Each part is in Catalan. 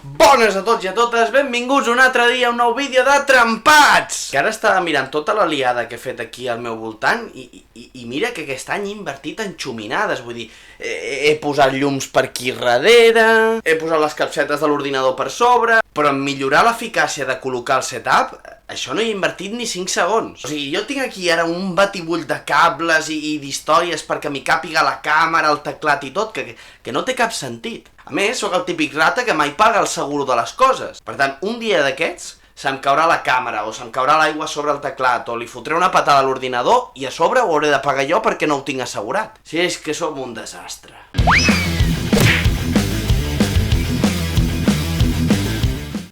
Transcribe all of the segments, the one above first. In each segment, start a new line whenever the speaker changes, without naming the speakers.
Bones a tots i a totes, benvinguts un altre dia a un nou vídeo de Trempats! Que ara estava mirant tota la liada que he fet aquí al meu voltant i mira que aquest any he invertit en xuminades, vull dir, he posat llums per aquí darrere, he posat les capsetes de l'ordinador per sobre, però en millorar l'eficàcia de col·locar el setup, això no hi he invertit ni 5 segons. O sigui, jo tinc aquí ara un batibull de cables i d'històries perquè m'hi càpiga la càmera, el teclat i tot, que no té cap sentit. A més, sóc el típic rata que mai paga el seguro de les coses. Per tant, un dia d'aquests, se'm caurà la càmera, o se'm caurà l'aigua sobre el teclat, o li fotré una patada a l'ordinador, i a sobre ho hauré de pagar jo perquè no ho tinc assegurat. Si és que som un desastre.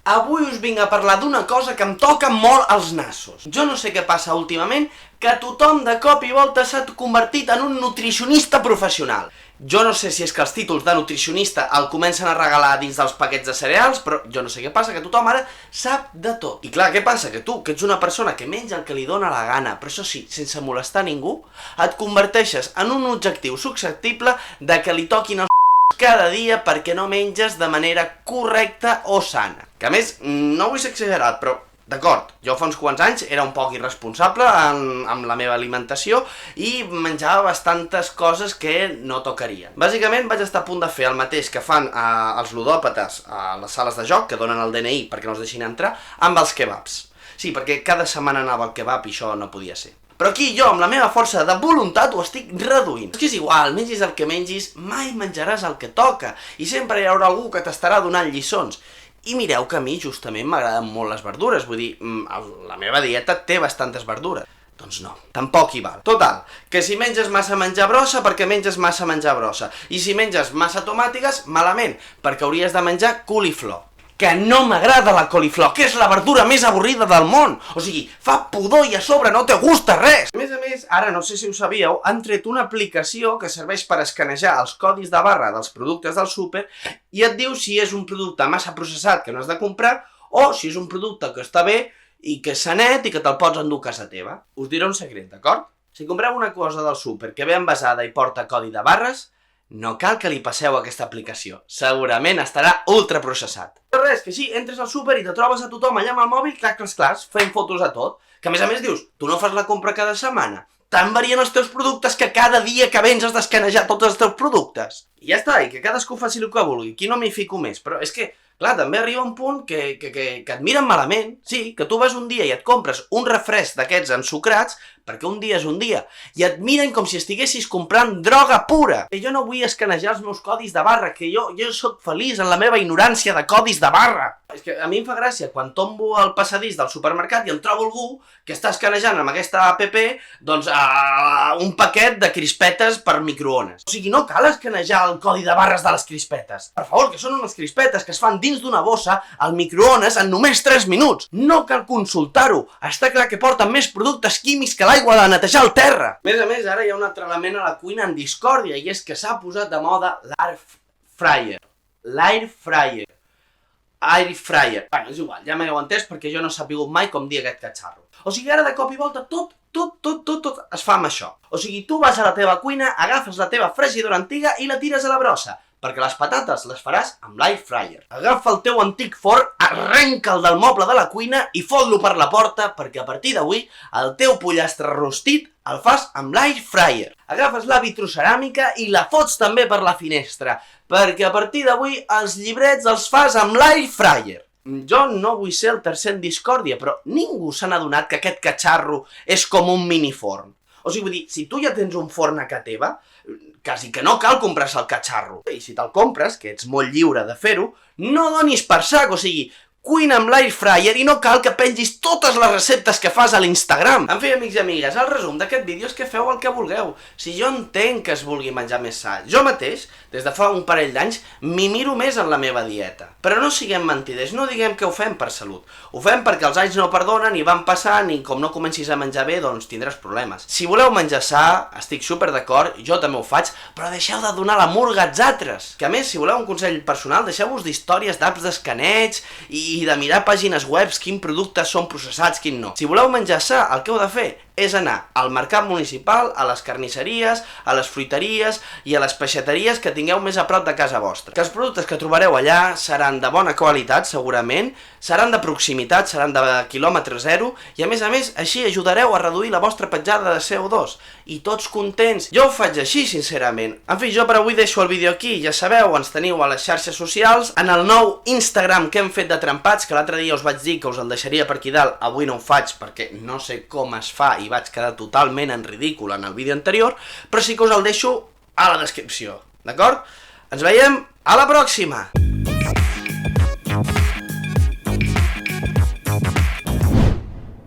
Avui us vinc a parlar d'una cosa que em toca molt els nassos. Jo no sé què passa últimament, que tothom de cop i volta s'ha convertit en un nutricionista professional. Jo no sé si és que els títols de nutricionista el comencen a regalar dins dels paquets de cereals, però jo no sé què passa, que tothom ara sap de tot. I clar, què passa? Que tu, que ets una persona que menja el que li dóna la gana, però això sí, sense molestar ningú, et converteixes en un objectiu susceptible de que li toquin els cada dia perquè no menges de manera correcta o sana. Que a més, no vull ser exagerat, però d'acord, jo fa uns quants anys era un poc irresponsable amb la meva alimentació i menjava bastantes coses que no tocarien. Bàsicament vaig estar a punt de fer el mateix que fan els ludòpates a les sales de joc, que donen el DNI perquè no els deixin entrar, amb els kebabs. Sí, perquè cada setmana anava al kebab i això no podia ser. Però aquí jo, amb la meva força de voluntat, ho estic reduint. És que és igual, mengis el que mengis, mai menjaràs el que toca. I sempre hi haurà algú que t'estarà donant lliçons. I mireu que a mi justament m'agraden molt les verdures, vull dir, la meva dieta té bastantes verdures. Doncs no, tampoc hi val. Total, que si menges massa menjar brossa, perquè menges massa menjar brossa. I si menges massa tomàtiques, malament, perquè hauries de menjar coliflor. Que no m'agrada la coliflor, que és la verdura més avorrida del món. O sigui, fa pudor i a sobre no te gusta res. A més, ara no sé si ho sabíeu, han tret una aplicació que serveix per escanejar els codis de barra dels productes del súper i et diu si és un producte massa processat que no has de comprar o si és un producte que està bé i que és sanet i que te'l pots endur a casa teva. Us diré un secret, d'acord? Si compreu una cosa del súper que ve envasada i porta codi de barres, no cal que li passeu aquesta aplicació. Segurament estarà ultraprocessat. Però res, que sí, entres al súper i te trobes a tothom allà amb el mòbil, clac, fent fotos a tot. Que a més dius, tu no fas la compra cada setmana. Tant varien els teus productes que cada dia que vens has d'escanejar tots els teus productes. I ja està, i que cadascú faci el que vulgui. Aquí no m'hi fico més, però és que, clar, també arriba un punt que et miren malament. Sí, que tu vas un dia i et compres un refresc d'aquests ensucrats, perquè un dia és un dia, i et miren com si estiguessis comprant droga pura. I jo no vull escanejar els meus codis de barra, que jo sóc feliç en la meva ignorància de codis de barra. És que a mi em fa gràcia quan tombo al passadís del supermercat i em trobo algú que està escanejant amb aquesta app, doncs, un paquet de crispetes per microones. O sigui, no cal escanejar el codi de barres de les crispetes. Per favor, que són unes crispetes que es fan dins d'una bossa al microones en només 3 minuts. No cal consultar-ho. Està clar que porten més productes químics que l'aigua de netejar el terra. A més, ara hi ha un altre element a la cuina en discòrdia, i és que s'ha posat de moda l'air fryer. L'air fryer. Air fryer. Bueno, és igual, ja m'heu entès perquè jo no he sabut mai com dir aquest catxarro. O sigui, ara de cop i volta tot es fa amb això. O sigui, tu vas a la teva cuina, agafes la teva fregidora antiga i la tires a la brossa, perquè les patates les faràs amb l'air fryer. Agafa el teu antic forn, arrenca'l del moble de la cuina i fot-lo per la porta, perquè a partir d'avui el teu pollastre rostit el fas amb l'air fryer. Agafes la vitroceràmica i la fots també per la finestra, perquè a partir d'avui els llibrets els fas amb l'air fryer. Jo no vull ser el tercer en discòrdia, però ningú se n'ha adonat que aquest catxarro és com un miniforn. O sigui, vull dir, si tu ja tens un forn a casa teva, quasi que no cal comprar-se el catxarro. I si te'l compres, que ets molt lliure de fer-ho, no donis per sac, o sigui, cuina amb l'air fryer i no cal que pengis totes les receptes que fas a l'Instagram. En fi, amics i amigues, el resum d'aquest vídeo és que feu el que vulgueu. Si jo entenc que es vulgui menjar més sa, jo mateix, des de fa un parell d'anys, m'hi miro més en la meva dieta. Però no siguem mentiders, no diguem que ho fem per salut. Ho fem perquè els anys no perdonen i van passant i com no comencis a menjar bé, doncs tindràs problemes. Si voleu menjar sa, estic super d'acord, jo també ho faig, però deixeu de donar la murga als altres. Que a més, si voleu un consell personal, deixeu-vos d'històries d'apps d'escaneig i de mirar pàgines webs quins productes són processats, quins no. Si voleu menjar sa, el que heu de fer és anar al mercat municipal, a les carnisseries, a les fruiteries i a les peixateries que tingueu més a prop de casa vostra. Que els productes que trobareu allà seran de bona qualitat, segurament, seran de proximitat, seran de quilòmetre zero, i a més, així ajudareu a reduir la vostra petjada de CO2. I tots contents. Jo ho faig així, sincerament. En fi, jo per avui deixo el vídeo aquí. Ja sabeu, ens teniu a les xarxes socials, en el nou Instagram que hem fet de trempats, que l'altre dia us vaig dir que us el deixaria per aquí dalt, avui no ho faig perquè no sé com es fa i vaig quedar totalment en ridícul en el vídeo anterior, però sí que us el deixo a la descripció, d'acord? Ens veiem a la pròxima!